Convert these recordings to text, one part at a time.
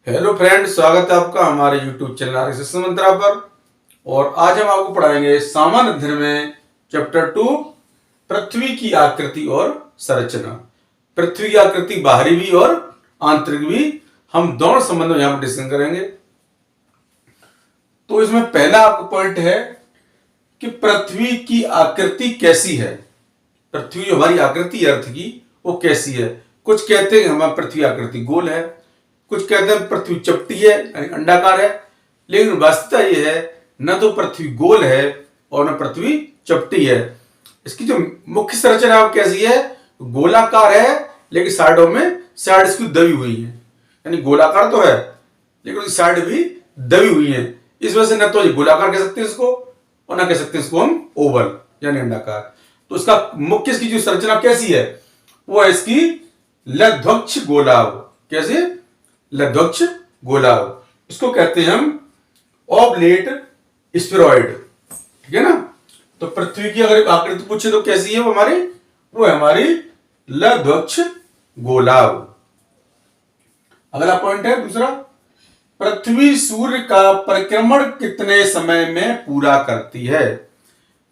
Hello friend, स्वागत है आपका हमारे यूट्यूब चैनल आरएसएस मंत्रा पर। और आज हम आपको पढ़ाएंगे सामान्य अध्ययन में चैप्टर 2 पृथ्वी की आकृति और संरचना। पृथ्वी की आकृति बाहरी भी और आंतरिक भी, हम दोनों संबंधों में यहां पर डिस्कशन करेंगे। तो इसमें पहला आपका पॉइंट है कि पृथ्वी की आकृति कैसी है। पृथ्वी जो हमारी आकृति अर्थ की वो कैसी है। कुछ कहते हैं हमारी पृथ्वी आकृति गोल है, कुछ कहते हैं पृथ्वी चपटी है यानी अंडाकार है, लेकिन वास्तविकता यह है न तो पृथ्वी गोल है और न पृथ्वी चपटी है। इसकी जो मुख्य संरचना है वो कैसी है, गोलाकार है, लेकिन साइडों में साइड इसकी दबी हुई है। यानी गोलाकार तो है लेकिन उसकी साइड भी दबी हुई है। इस वजह से न तो ये गोलाकार कह सकते हैं इसको और न कह सकते हैं इसको हम ओवल यानी अंडाकार। तो इसका मुख्य इसकी जो संरचना कैसी है वो है इसकी लघ्वक्ष गोलाव। कैसे? लघ्वक्ष गोलाव। इसको कहते हैं हम ऑबलेट स्फेरॉइड। ठीक है ना। तो पृथ्वी की अगर आकृति पूछे तो कैसी है वो है हमारी लघ्वक्ष गोलाव। अगला पॉइंट है दूसरा, पृथ्वी सूर्य का परिक्रमण कितने समय में पूरा करती है।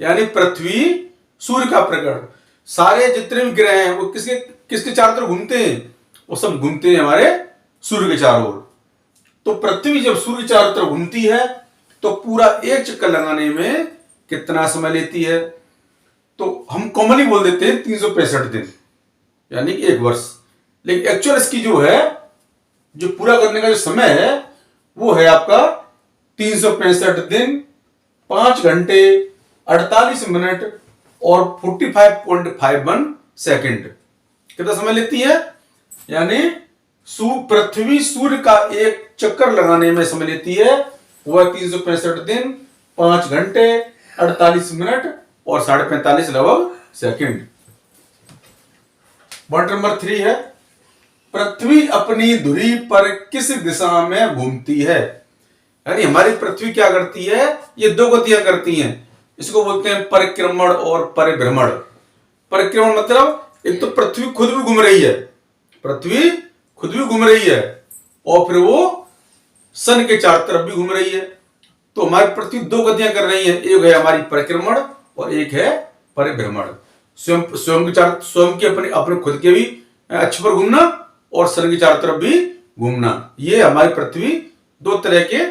यानी पृथ्वी सूर्य का परिक्रमण, सारे जितने भी ग्रह हैं वो किसके किसके चारों तरफ घूमते हैं, वो सब घूमते हैं हमारे सूर्य के चारों ओर। तो पृथ्वी जब सूर्य के चारों तरफ घूमती है तो पूरा एक चक्कर लगाने में कितना समय लेती है। तो हम कॉमनली बोल देते हैं 365 दिन यानी कि एक वर्ष, लेकिन एक्चुअल इसकी जो है जो पूरा करने का जो समय है वो है आपका 365 दिन 5 घंटे 48 मिनट और 45.51 सेकंड। कितना समय लेती है? यानी पृथ्वी सूर्य का एक चक्कर लगाने में समय लेती है वह 365 दिन 5 घंटे 48 मिनट और 45.5 लगभग सेकंड। पॉइंट नंबर 3 है, पृथ्वी अपनी धुरी पर किस दिशा में घूमती है। यानी हमारी पृथ्वी क्या करती है, ये दो गतियां करती हैं। इसको बोलते हैं परिक्रमण और परिभ्रमण। परिक्रमण मतलब एक तो पृथ्वी खुद भी घूम रही है, पृथ्वी खुद भी घूम रही है और फिर वो सन के चारों तरफ भी घूम रही है। तो हमारी पृथ्वी दो गतियां कर रही है, एक है हमारी परिक्रमण और एक है परिभ्रमण। स्वयं के अपने खुद के भी अक्ष पर घूमना और सन के चारों तरफ भी घूमना। ये हमारी पृथ्वी दो तरह के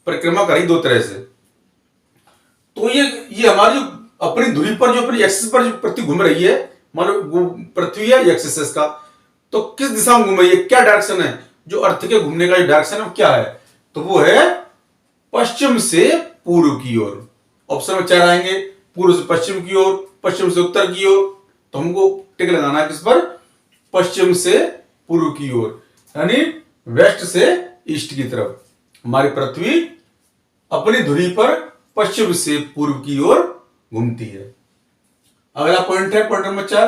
परिक्रमा करी, दो तरह से। तो ये हमारी जो अपनी धुरी पर जो अपनी एक्सिस पर जो पृथ्वी घूम रही है, मान लो पृथ्वी है एक्सिस का, तो किस दिशा में घूम रही है, क्या डायरेक्शन है, जो अर्थ के घूमने का जो डायरेक्शन है वो क्या है, तो वो है पश्चिम से पूर्व की ओर। ऑप्शन में 4 आएंगे, पूर्व से पश्चिम की ओर, पश्चिम से उत्तर की ओर। तो हमको टिक लगाना है किस पर, पश्चिम से पूर्व की ओर, यानी वेस्ट से ईस्ट की तरफ। हमारी पृथ्वी अपनी धुरी पर पश्चिम से पूर्व की ओर घूमती है। अगला पॉइंट है पॉइंट नंबर 4,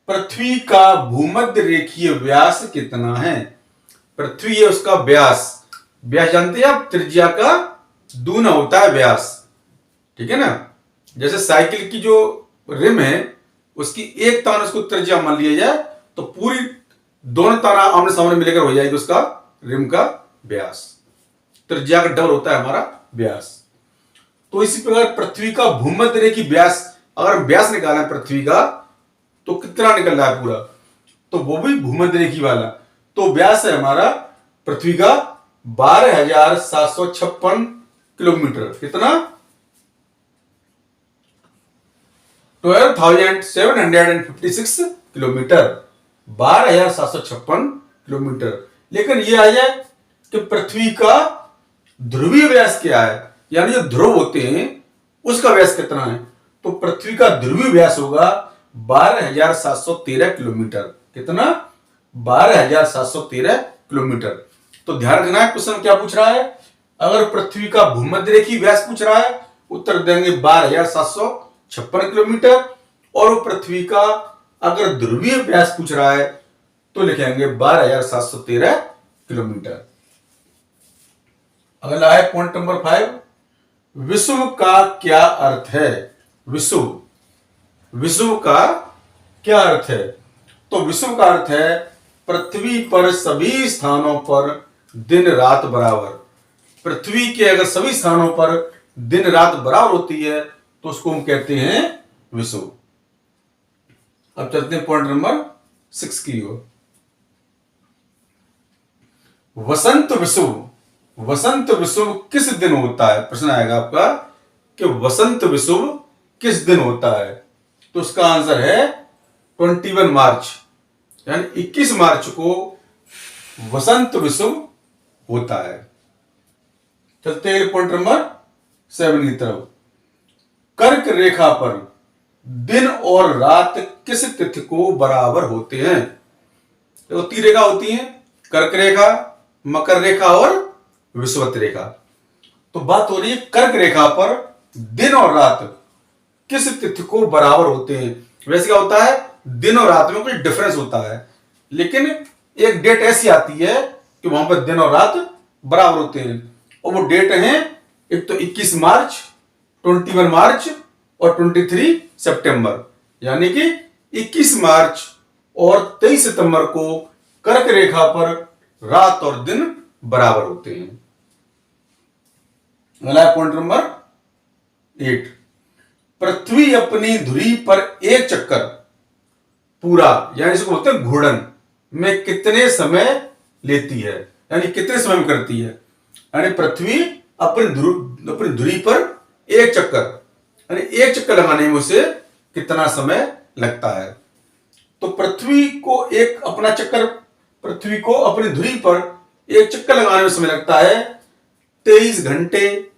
पृथ्वी का भूमध्य रेखीय व्यास कितना है। पृथ्वी है उसका व्यास, व्यास जानते हैं आप, त्रिज्या का दूना होता है व्यास। ठीक है ना। जैसे साइकिल की जो रिम है उसकी एक तान उसको त्रिज्या मान लिया जाए तो पूरी दोनों ताना आमने सामने मिलकर हो जाएगी उसका रिम का व्यास। त्रिज्या का डबल होता है हमारा व्यास। तो इसी प्रकार पृथ्वी का भूमध्य रेखीय व्यास, अगर व्यास निकाला है पृथ्वी का तो कितना निकल रहा है पूरा, तो वो भी भूमध्य रेखी वाला। तो व्यास है हमारा पृथ्वी का 12,756 किलोमीटर। कितना? 12,756 किलोमीटर, 12,756 किलोमीटर। लेकिन ये आ जाए कि पृथ्वी का ध्रुवीय व्यास क्या है, यानी जो ध्रुव होते हैं उसका व्यास कितना है। तो पृथ्वी का ध्रुवीय व्यास होगा 12,713 किलोमीटर। कितना? 12,713 किलोमीटर। तो ध्यान रखना है क्वेश्चन क्या पूछ रहा है। अगर पृथ्वी का भूमध्य रेखीय व्यास पूछ रहा है, उत्तर देंगे 12,756 किलोमीटर। और वो पृथ्वी का अगर ध्रुवीय व्यास पूछ रहा है तो लिखेंगे 12,713 किलोमीटर। अगला है पॉइंट नंबर 5, विश्व का क्या अर्थ है। विश्व का क्या अर्थ है। तो विश्व का अर्थ है पृथ्वी पर सभी स्थानों पर दिन रात बराबर। पृथ्वी के अगर सभी स्थानों पर दिन रात बराबर होती है तो उसको हम कहते हैं विषुव। अब चलते हैं पॉइंट नंबर 6 की ओर। वसंत विषुव। वसंत विषुव किस दिन होता है? प्रश्न आएगा आपका कि वसंत विषुव किस दिन होता है? तो उसका आंसर है 21 मार्च, यानी 21 मार्च को वसंत विषुव होता है। चलते हैं पॉइंट नंबर 7 की तरफ। कर्क रेखा पर दिन और रात किस तिथि को बराबर होते हैं? देखो 3 रेखा होती हैं, कर्क रेखा, मकर रेखा और विषुवत रेखा। तो बात हो रही है कर्क रेखा पर दिन और रात किस तिथि को बराबर होते हैं। वैसे क्या होता है, दिन और रात में कुछ डिफरेंस होता है, लेकिन एक डेट ऐसी आती है कि वहां पर दिन और रात बराबर होते हैं, और वो डेट है एक तो 21 मार्च, 21 मार्च और 23 सितंबर। यानी कि 21 मार्च और 23 सितंबर को कर्क रेखा पर रात और दिन बराबर होते हैं। अगला पॉइंट नंबर 8। पृथ्वी अपनी धुरी पर एक चक्कर पूरा, यानी इसको बोलते हैं घूर्णन, में कितने समय लेती है, यानी कितने समय में करती है। यानी पृथ्वी अपनी धुरी पर एक चक्कर, यानी एक चक्कर लगाने में उसे कितना समय लगता है। तो पृथ्वी को अपनी धुरी पर एक चक्कर लगाने में समय लगता है 23 घंटे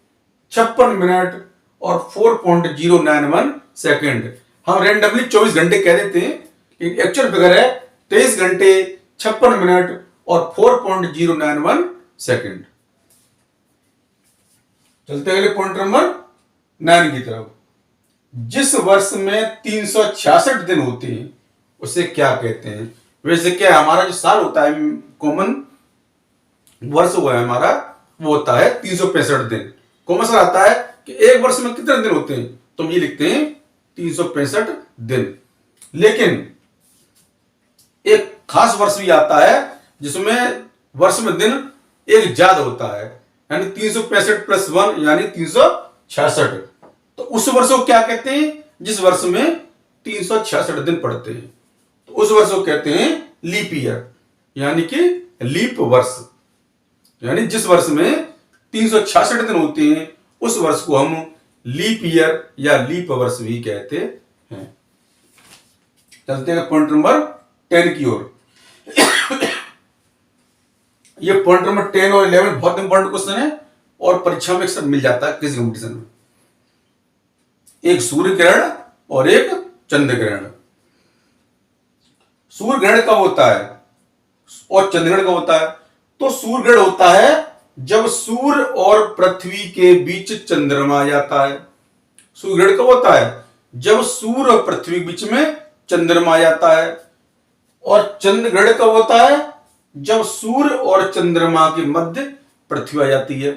56 मिनट और 4.091 सेकेंड। हम रैंडमली 24 घंटे कह देते हैं, लेकिन एक्चुअल फिगर है 23 घंटे 56 मिनट और 4.091 सेकेंड। चलते अगले पॉइंट नंबर 9 की तरफ। जिस वर्ष में 366 दिन होते हैं उसे क्या कहते हैं? वैसे क्या हमारा जो साल होता है, कॉमन वर्ष हुआ है हमारा, वो होता है 365 दिन। कॉमन सा आता है कि एक वर्ष में कितने दिन होते हैं, तो हम ये लिखते हैं 365 दिन। लेकिन एक खास वर्ष भी आता है जिसमें वर्ष में दिन एक ज्यादा होता है, यानी 365 + 1 यानी 366। तो उस वर्ष को क्या कहते हैं? जिस वर्ष में 366 दिन पड़ते हैं, तो उस वर्ष को कहते हैं लीप ईयर, यानी कि लीप वर्ष। यानी जिस वर्ष में 366 दिन होते हैं उस वर्ष को हम लीप ईयर या लीप वर्ष भी कहते हैं। चलते हैं पॉइंट नंबर 10 की ओर। ये पॉइंट नंबर 10 और 11 बहुत इंपॉर्टेंट क्वेश्चन है और परीक्षा में अक्सर मिल जाता है किसी कंपटीशन में। एक सूर्य ग्रहण और एक चंद्र ग्रहण। सूर्य ग्रहण कब होता है और चंद्र ग्रहण कब होता है? तो सूर्य ग्रहण होता है जब सूर्य और पृथ्वी के बीच चंद्रमा आ जाता है। सूर्य ग्रहण कब होता है? जब सूर्य और पृथ्वी के बीच में चंद्रमा आ जाता है। और चंद्र ग्रहण कब होता है? जब सूर्य और चंद्रमा के मध्य पृथ्वी आ जाती है।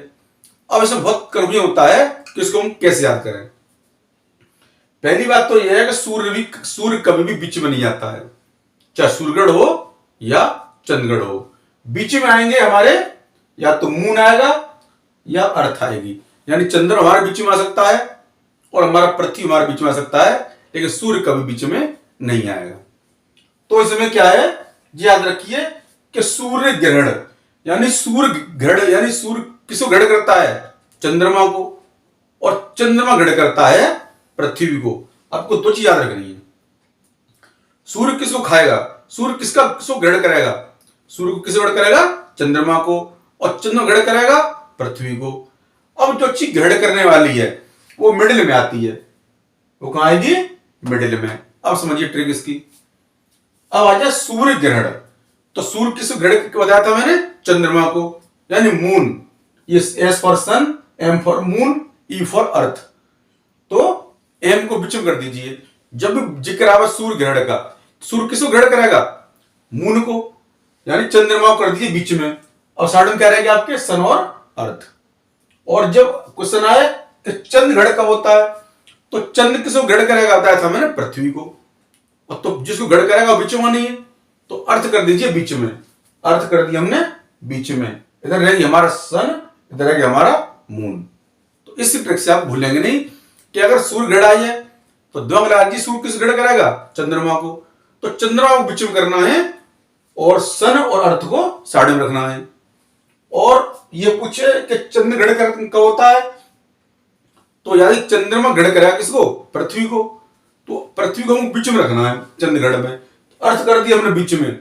अब इसमें बहुत कंफ्यूजन होता है कि इसको हम कैसे याद करें। पहली बात तो यह है कि सूर्य कभी भी बीच में नहीं आता है, चाहे सूर्य ग्रहण हो या चंद्र ग्रहण हो। बीच में आएंगे हमारे या तो मून आएगा या अर्थ आएगी, यानी चंद्र हमारे बीच में आ सकता है और हमारा पृथ्वी हमारे बीच में आ सकता है, लेकिन सूर्य कभी बीच में नहीं आएगा। तो इसमें क्या है, याद रखिए कि सूर्य ग्रहण यानी सूर्य किसको ग्रहण करता है? चंद्रमा को, और चंद्रमा ग्रहण करता है पृथ्वी को। आपको दो चीज याद रखनी है। सूर्य किसको खाएगा? सूर्य किसको ग्रहण करेगा? सूर्य को किसको ग्रहण करेगा? चंद्रमा को, और चंद्रमा ग्रहण करेगा पृथ्वी को। अब जो चीज ग्रहण करने वाली है वो मिडिल में आती है। वो कहां आएगी? मिडिल में। अब समझिए ट्रिक इसकी। अब आ जाए सूर्य ग्रहण। तो सूर्य किसको ग्रहण बताया था मैंने? चंद्रमा को, यानी moon. S for sun, M for moon, E for earth. तो एम को बीच में कर दीजिए। जब भी जिक्र आवे सूर्य ग्रहण का, सूर्य किसको ग्रहण करेगा? मून को, यानी चंद्रमा को कर दीजिए बीच में, और साइड में क्या रहेगा आपके? सन और अर्थ। और जब क्वेश्चन आए कि चंद्र ग्रहण कब होता है, तो चंद्र किसको ग्रहण करेगा बताया था मैंने? पृथ्वी को। और तो जिसको ग्रहण करेगा बीच में नहीं है, तो अर्थ कर दीजिए बीच में, अर्थ कर दिया हमने बीच में, इधर रहेगी हमारा सन, इधर रहेगी हमारा मून। तो इस ट्रिक से आप भूलेंगे नहीं कि अगर सूर्य ग्रहण आई है तो द्विंग जी सूर्य किस ग्रहण कराएगा, चंद्रमा को, तो चंद्रमा को बीच में करना है और सन और अर्थ को साइड में रखना है। और ये पूछे कि चंद्र ग्रहण कब होता है, तो यदि चंद्रमा ग्रहण करेगा किसको, पृथ्वी को, तो पृथ्वी को हमको बीच में रखना है चंद्र ग्रहण में, अर्थ कर दिया हमने बीच में,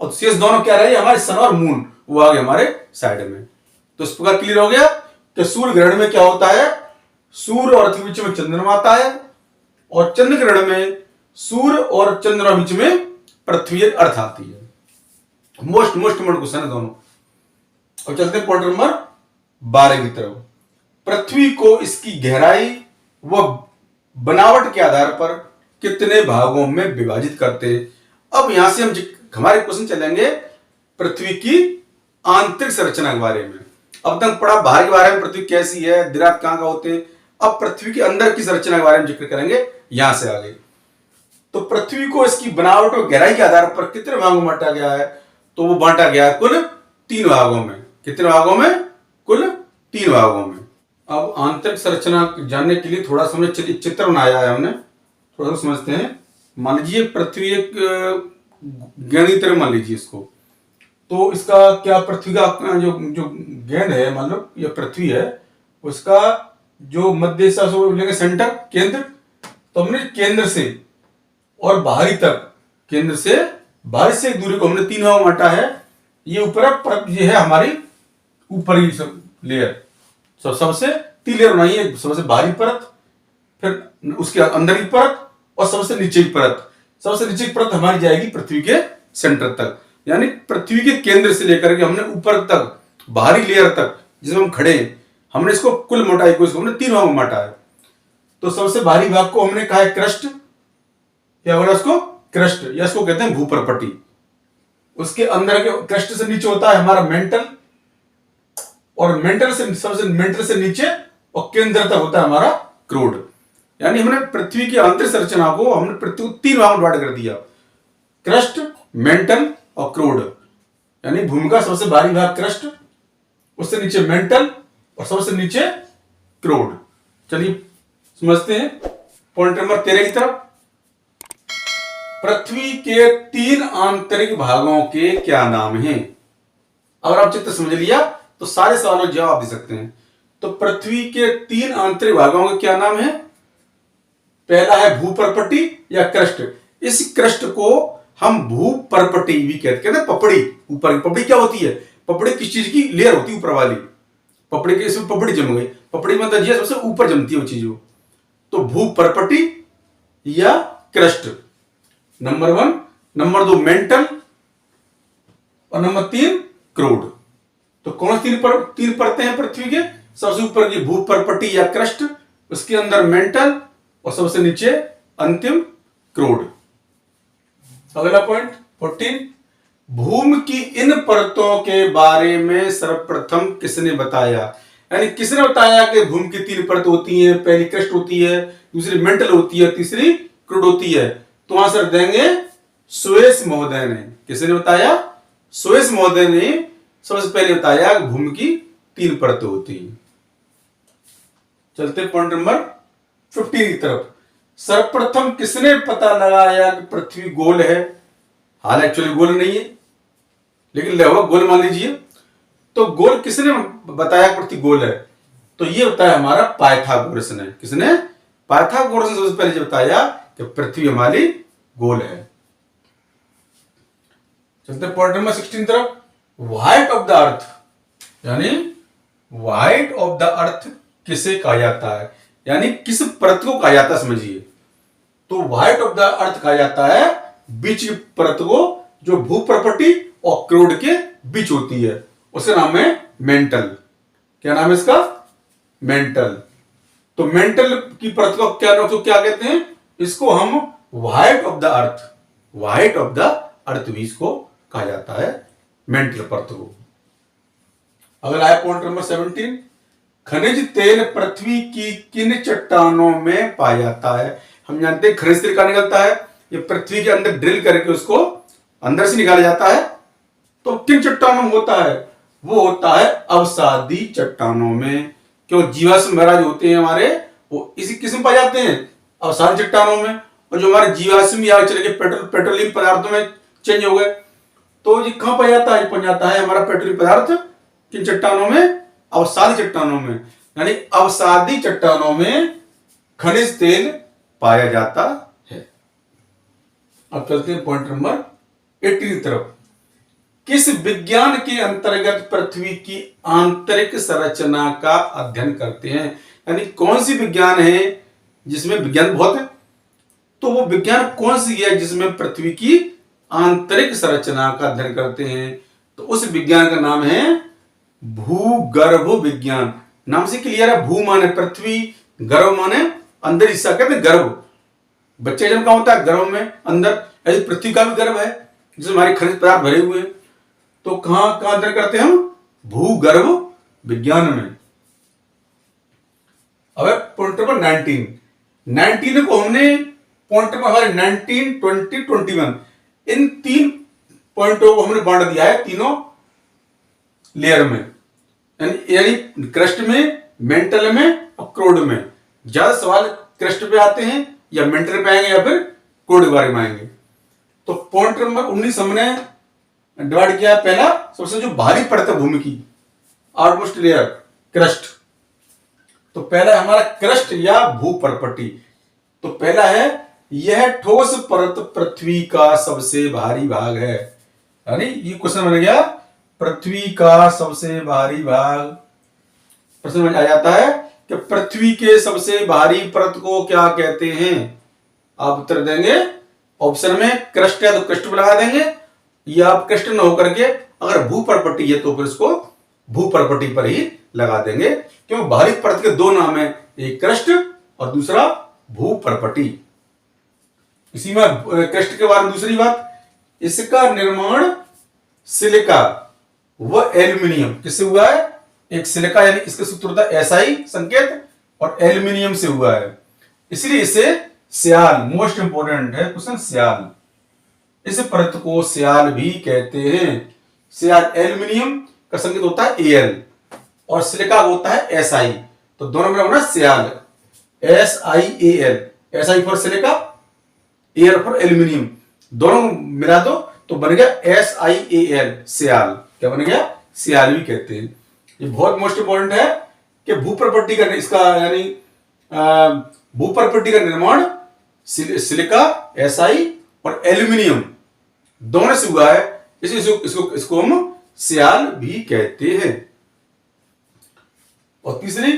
और शेष दोनों क्या रहे हमारे सन और मून, वो आ गए हमारे साइड में। तो इस प्रकार क्लियर हो गया कि सूर्य ग्रहण में क्या होता है, सूर्य और अर्थ के बीच में चंद्रमा आता है, और चंद्र ग्रहण में सूर्य और चंद्रमा बीच में पृथ्वी अर्थ आती है। मोस्ट इम्पोर्टेंट क्वेश्चन है दोनों। और चलते हैं पॉइंट नंबर 12 की तरफ। पृथ्वी को इसकी गहराई व बनावट के आधार पर कितने भागों में विभाजित करते। अब यहां से हम हमारे क्वेश्चन चलेंगे पृथ्वी की आंतरिक संरचना के बारे में। अब तक पढ़ा बाहर के बारे में, पृथ्वी कैसी है, द्रव्य कहां होते हैं। अब पृथ्वी के अंदर की संरचना के बारे में जिक्र करेंगे यहां से आगे। तो पृथ्वी को इसकी बनावट और गहराई के आधार पर कितने भागों में बांटा गया है, तो वो बांटा गया है कुल 3 भागों में। कितने भागों में, कुल 3 भागों में। अब आंतरिक संरचना जानने के लिए थोड़ा समझ चित्र बनाया है हमने, थोड़ा सा समझते हैं। मान लीजिए पृथ्वी एक गेंद तरह मान लीजिए इसको, तो इसका क्या पृथ्वी का जो जो गेंद है, मान लो ये पृथ्वी है, उसका जो मध्य से सेंटर केंद्र, तो हमने केंद्र से और बाहरी तक, केंद्र से बाहरी से दूरी को हमने 3 भागों में बांटा है। ये ऊपर ये है हमारी ऊपरी लेयर, सबसे 3 लेयर बनाई है, सबसे बाहरी परत, फिर उसके अंदर की परत और सबसे नीचे की परत। सबसे नीचे की परत हमारी जाएगी पृथ्वी के सेंटर तक, यानी पृथ्वी के केंद्र से लेकर के हमने ऊपर तक, बाहरी लेयर तक जिसमें हम खड़े हैं, हमने इसको कुल मोटाई को इसको हमने 3 भागों में बांटा है। तो सबसे बाहरी भाग को हमने कहा है क्रस्ट, या बोला उसको क्रस्ट, या इसको कहते हैं भूपरपटी। उसके अंदर के क्रस्ट से नीचे होता है हमारा मेंटल, और मेंटल से नीचे और केंद्र तक होता है हमारा क्रोड। यानी हमने पृथ्वी की आंतरिक संरचना को हमने पृथ्वी को 3 भागों में डिवाइड कर दिया, क्रस्ट, मेंटल और क्रोड। यानी भूमि का सबसे बाहरी भाग क्रस्ट, उससे नीचे मेंटल और सबसे नीचे क्रोड। चलिए समझते हैं पॉइंट नंबर 13 की तरफ। पृथ्वी के 3 आंतरिक भागों के क्या नाम हैं? अगर आप चित्र समझ लिया तो सारे सवालों का जवाब दे सकते हैं। तो पृथ्वी के 3 आंतरिक भागों के क्या नाम है? पहला है भूपरपटी या क्रस्ट। इस क्रस्ट को हम भूपरपटी भी कहते हैं, पपड़ी। ऊपर की पपड़ी क्या होती है? पपड़ी किस चीज की लेयर होती है? ऊपर वाली पपड़ी के, इसमें पपड़ी जम गई, पपड़ी मतलब जी सबसे ऊपर जमती है वो चीज। तो भूपरपटी या क्रस्ट नंबर 1, नंबर 2 मेंटल, और नंबर 3 क्रोड। तो कौन सी 3 परतें हैं पृथ्वी के? सबसे ऊपर की भूपरपटी या क्रस्ट, उसके अंदर मेंटल और सबसे नीचे अंतिम क्रोड। अगला पॉइंट 14, भूमि की इन परतों के बारे में सर्वप्रथम किसने बताया? यानी किसने बताया कि भूमि की 3 परत होती हैं? पहली क्रस्ट होती है, दूसरी मेंटल होती है, तीसरी क्रोड होती है। तो आंसर देंगे सुएस महोदय ने। किसने बताया? सुएस महोदय ने सबसे पहले बताया कि भूमि की 3 परतें होती हैं। चलते पॉइंट नंबर 15 की तरफ। सर्वप्रथम किसने पता लगाया कि पृथ्वी गोल है? हाल एक्चुअली गोल नहीं है, लेकिन लगभग गोल मान लीजिए। तो गोल किसने बताया पृथ्वी गोल है? तो ये बताया हमारा पाइथागोरस ने। किसने? पाइथागोरस ने सबसे पहले बताया कि पृथ्वी हमारी गोल है। चलते पॉइंट नंबर 16 तरफ। व्हाइट ऑफ द अर्थ, यानी व्हाइट ऑफ द अर्थ किसे कहा जाता है? यानी किस परत को कहा जाता है, समझिए। तो व्हाइट ऑफ द अर्थ कहा जाता है बीच की परत को, जो भूपरपटी और क्रोड के बीच होती है, उसका नाम है मेंटल। क्या नाम है इसका? मेंटल। तो मेंटल की परत को क्या कहते हैं? इसको हम white of the earth, white of the earth भी इसको कहा जाता है, मेंटल परत को। अगला है पॉइंट नंबर 17, खनिज तेल पृथ्वी की किन चट्टानों में पाया जाता है? हम जानते हैं खनिज तेल कहां निकलता है? ये पृथ्वी के अंदर ड्रिल करके उसको अंदर से निकाला जाता है। तो किन चट्टानों में होता है? वो होता है अवसादी चट्टानों में। क्यों? जीवाश्म वगैरह जो होते हैं हमारे, वो इसी किस्म पाए जाते हैं अवसादी चट्टानों में। और जो हमारे जीवाश्म या चले गए पेट्रोलियम पदार्थों में चेंज हो गए, तो ये कहां पाया जाता है? पाया जाता है हमारा पेट्रोलियम पदार्थ किन चट्टानों में? अवसादी चट्टानों में। यानी अवसादी चट्टानों में खनिज तेल पाया जाता है। अब चलते हैं पॉइंट नंबर 18 की तरफ। किस विज्ञान के अंतर्गत पृथ्वी की आंतरिक संरचना का अध्ययन करते हैं? यानी कौन सी विज्ञान है जिसमें, विज्ञान बहुत है, तो वो विज्ञान कौन सी है जिसमें पृथ्वी की आंतरिक संरचना का अध्ययन करते हैं? तो उस विज्ञान का नाम है भूगर्भ विज्ञान। नाम से क्लियर है। भू माने पृथ्वी, गर्भ माने अंदर हिस्सा, कहते हैं गर्भ। बच्चे जन्म का होता है गर्भ में अंदर, ऐसे पृथ्वी का भी गर्भ है जिसमें हमारे खनिज पदार्थ भरे हुए हैं। तो कहां कहां अध्ययन करते हैं हम? भूगर्भ विज्ञान में। अब पॉइंट नंबर 19 को हमने पॉइंट नंबर हमारे 19, 20, 21 इन 3 पॉइंटों को हमने बांट दिया है तीनों लेयर में, यानी क्रस्ट में, मेंटल में और क्रोड में। ज्यादा सवाल क्रस्ट पे आते हैं या मेंटल पे आएंगे या फिर क्रोड के बारे में आएंगे। तो पॉइंट नंबर 19 हमने डिवाइड किया। पहला, सबसे जो भारी परत है भूमि की, आउटमोस्ट लेयर, क्रस्ट। तो पहला है हमारा क्रस्ट या भूपर्पटी। तो पहला है, यह ठोस परत पृथ्वी का सबसे भारी भाग है। यानी ये क्वेश्चन बन गया, पृथ्वी का सबसे भारी भाग। प्रश्न में आ जाता है कि पृथ्वी के सबसे भारी परत को क्या कहते हैं? आप उत्तर देंगे ऑप्शन में क्रस्ट है तो क्रस्ट पर लगा देंगे, या आप क्रस्ट न होकर के अगर भूपर्पटी है तो फिर इसको भूपर्पटी पर ही लगा देंगे। क्योंकि भारी परत के 2 नाम है, एक क्रस्ट और दूसरा भूपर्पटी। इसी में क्रस्ट के बारे में दूसरी बात, इसका निर्माण सिलिका व एल्यूमिनियम किससे हुआ है? एक सिलिका यानी इसका सूत्र होता है SI संकेत, और एल्यूमिनियम से हुआ है। इसलिए इसे स्याल, मोस्ट इंपोर्टेंट है क्वेश्चन, स्याल। इस परत को स्याल भी कहते हैं। स्याल, एल्यूमिनियम का संकेत होता है Al और सिलिका होता है SI। तो दोनों में होना स्याल, SiAl, SI for silica, Al for aluminium, दोनों मिला दो तो बन गया SiAl, स्याल। क्या बन गया? स्याल भी कहते हैं। ये बहुत मोस्ट इंपोर्टेंट है कि भूपर्पटी का, इसका यानी भूपर्पटी का निर्माण सिलिका, SI और एल्यूमिनियम दोनों से हुआ है, इसलिए इसको हम स्याल भी कहते हैं। और तीसरी,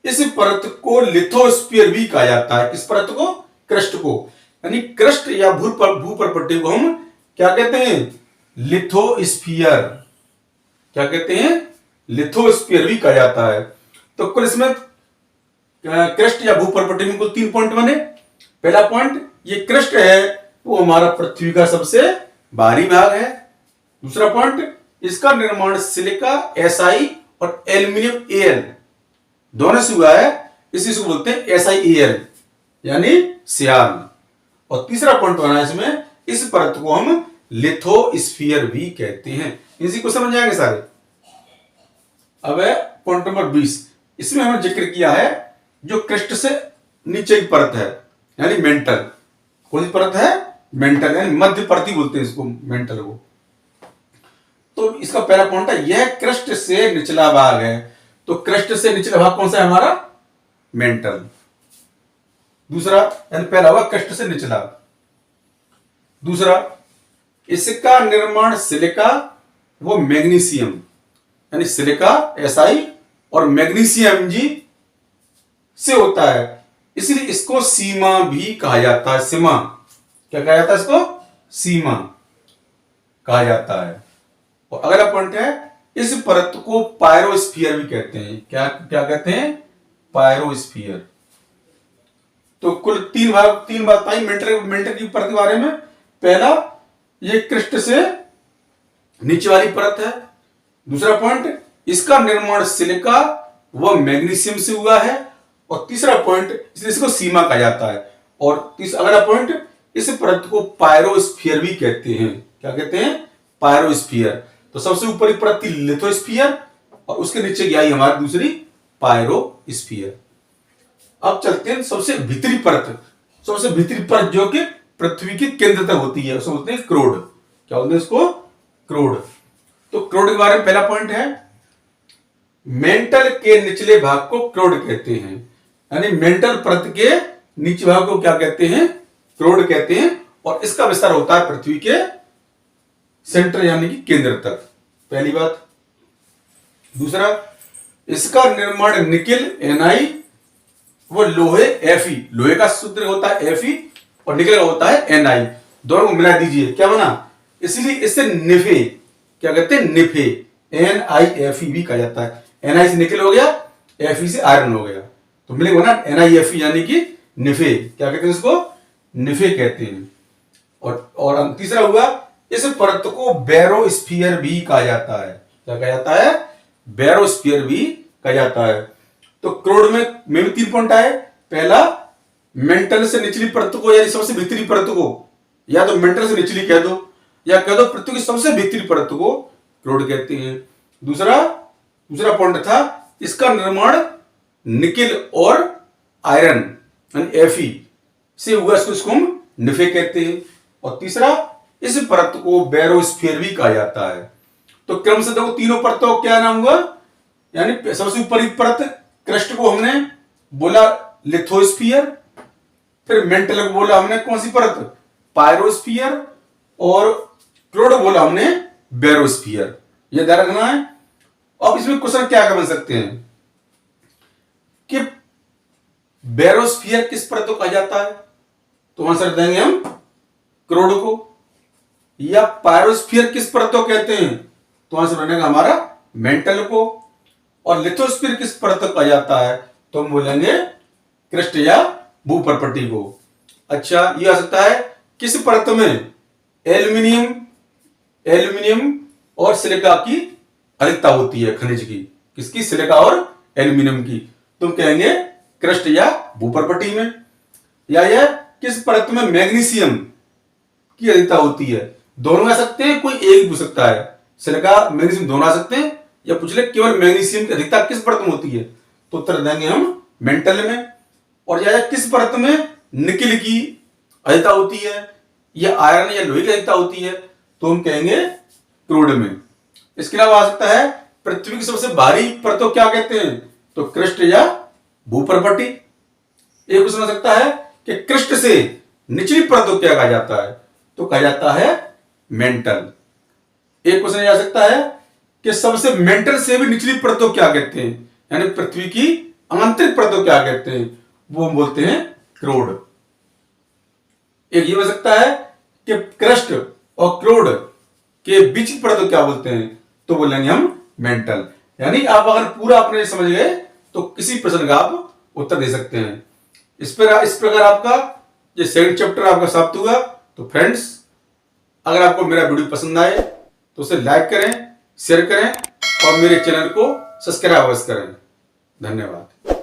इस परत को लिथोस्फीयर भी कहा जाता है। किस परत को? क्रस्ट को। यानी क्रस्ट या भूपर्पटी को हम क्या कहते हैं? लिथोस्फीयर। क्या कहते हैं? लिथोस्फीयर भी कहा जाता है। तो कुल इसमें क्रस्ट या भूपर्पटी में कुल 3 पॉइंट बने। पहला पॉइंट, ये क्रस्ट है वो हमारा पृथ्वी का सबसे भारी भाग है। दूसरा पॉइंट, इसका निर्माण सिलिका, SI और एल्यूमिनियम Al दोनों से हुआ है, इसी को बोलते हैं SiAl यानी स्याल। और तीसरा पॉइंट बना इसमें, इस परत को हम लिथोस्फीयर भी कहते हैं। इसी को समझ जाएंगे सारे। अब है पॉइंट नंबर 20। इसमें हमने जिक्र किया है जो क्रस्ट से नीचे की परत है, यानी मेंटल। कौन सी परत है? मेंटल, यानी मध्य परत बोलते हैं इसको, मेंटल को। तो इसका पहला पॉइंट है, यह क्रस्ट से निचला भाग है। तो क्रस्ट से निचला भाग कौन सा है हमारा? मेंटल। दूसरा, यानी पहला हुआ क्रस्ट से निचला। दूसरा, इसका निर्माण सिलिका व मैग्नीशियम, यानी सिलिका, SI और मैग्नीशियम जी से होता है, इसलिए इसको सीमा भी कहा जाता है। सीमा, क्या कहा जाता है इसको? सीमा कहा जाता है। और अगला पॉइंट है, इस परत को पायरोस्फीयर भी कहते हैं। क्या क्या कहते हैं? पायरोस्फीयर। तो कुल 3 बात आई मेंटल की परत के बारे में। पहला, ये क्रस्ट से नीचे वाली परत है। दूसरा पॉइंट, इसका निर्माण सिलिका व मैग्नीशियम से हुआ है। और तीसरा पॉइंट, इसलिए इसको सीमा कहा जाता है। और अगला पॉइंट, इस परत को पायरोस्फीयर भी कहते हैं। क्या कहते हैं, पायरोस्फीयर। तो सबसे ऊपरी परत थी लिथोस्फीयर और उसके नीचे की आई हमारी दूसरी पायरोस्फीयर। अब चलते हैं सबसे भीतरी परत। सबसे भीतरी परत जो कि पृथ्वी के केंद्र तक होती है, उसको बोलते हैं क्रोड। क्या बोलते हैं इसको, क्रोड। तो क्रोड के बारे में पहला पॉइंट है, मेंटल के निचले भाग को क्रोड कहते हैं। यानी मेंटल परत के नीचे भाग को क्या कहते हैं, क्रोड कहते हैं। और इसका विस्तार होता है पृथ्वी के सेंटर यानी कि केंद्र तक, पहली बात। दूसरा, इसका निर्माण निकिल Ni वो लोहे Fe, लोहे का सूत्र होता है Fe और निकल का होता है Ni, दोनों को मिला दीजिए क्या बना, इसलिए इसे निफे क्या कहते हैं, निफे, NiFe भी कहा जाता है। Ni से निकल हो गया, Fe से आयरन हो गया, तो मिलेगा ना NiFe यानी कि निफे। क्या कहते हैं इसको, निफे कहते हैं। और तीसरा हुआ, इस परत को बैरोस्फीयर भी कहा जाता है। क्या कहा जाता है, बैरोस्फीयर भी कहा जाता है। तो क्रोड में भी 3 पॉइंट आए। पहला, मेंटल से निचली परत को यानी सबसे भीतरी परत को, या तो मेंटल से निचली कह दो या कह दो पृथ्वी की सबसे भीतरी परत को क्रोड कहते हैं। दूसरा पॉइंट था, इसका निर्माण निकिल और आयरन यानी Fe से हुआ, इसको हम निफे कहते हैं। और तीसरा, इस परत को बैरोस्फीयर भी कहा जाता है। तो क्रम से देखो तीनों परतों क्या नाम हुआ, यानी सबसे ऊपरी परत क्रस्ट को हमने बोला लिथोस्फीयर, फिर मेंटल को बोला हमने कौन सी परत, पायरोस्फीयर, और क्रोड बोला हमने बैरोस्फीयर। यह ध्यान रखना है। अब इसमें क्वेश्चन क्या बन सकते हैं कि बैरोस्फीयर किस परत को कहा जाता है, तो आंसर देंगे हम क्रोड को। या पायरोस्फीयर किस परत को कहते हैं, तो आंसर बनेगा हमारा मेंटल को। और लिथोस्फीयर किस परत को कहा जाता है, तो हम बोलेंगे क्रस्ट या भूपर्पटी को। अच्छा, यह आ सकता है किस परत में एल्यूमिनियम और सिलिका की अधिकता होती है, खनिज की, किसकी, सिलिका और एल्यूमिनियम की, तुम कहेंगे क्रस्ट या भूपर्पटी में। या यह किस परत में मैग्नीशियम की अधिकता होती है, दोनों आ सकते हैं, कोई एक पूछ सकता है, सिलिका मैग्नीशियम दोनों आ सकते हैं, या पूछ ले केवल मैग्नीशियम की अधिकता किस परत में होती है, तो उत्तर देंगे हम मेंटल में। और या किस परत में निकिल की अधिकता होती है, या आयरन या लोहे की अधिकता होती है, तो हम कहेंगे क्रूड में। इसके अलावा आ सकता है पृथ्वी की सबसे भारी परत को क्या कहते हैं, तो क्रस्ट या भूपर्पटी। एक क्वेश्चन हो सकता है कि क्रस्ट से निचली परत को क्या कहा जाता है, तो कहा जाता है मेंटल। एक क्वेश्चन आ सकता है कि सबसे मेंटल से भी निचली परत को क्या कहते हैं, यानी पृथ्वी की आंतरिक परत को क्या कहते हैं, वो हम बोलते हैं क्रोड। एक ये हो सकता है कि क्रस्ट और क्रोड के बीच की परत को क्या बोलते हैं, तो बोलेंगे हम मेंटल। यानी आप अगर पूरा अपने समझ गए तो किसी प्रश्न का आप उत्तर दे सकते हैं। इस प्रकार आपका ये सेकंड चैप्टर आपका समाप्त हुआ। तो फ्रेंड्स, अगर आपको मेरा वीडियो पसंद आए तो उसे लाइक करें, शेयर करें और मेरे चैनल को सब्सक्राइब अवश्य करें। धन्यवाद।